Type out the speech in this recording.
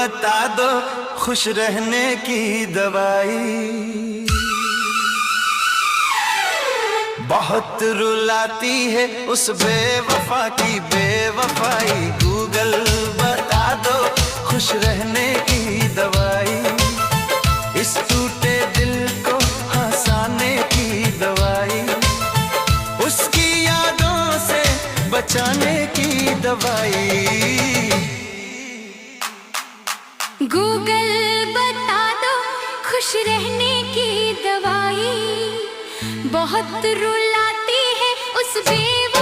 बता दो खुश रहने की दवाई। बहुत रुलाती है उस बेवफा की बेवफाई, गूगल बता दो खुश रहने की दवाई। इस टूटे दिल को हंसाने की दवाई, उसकी यादों से बचाने की दवाई। गूगल बता दो खुश रहने की दवाई, बहुत रुलाती है उस बेवफा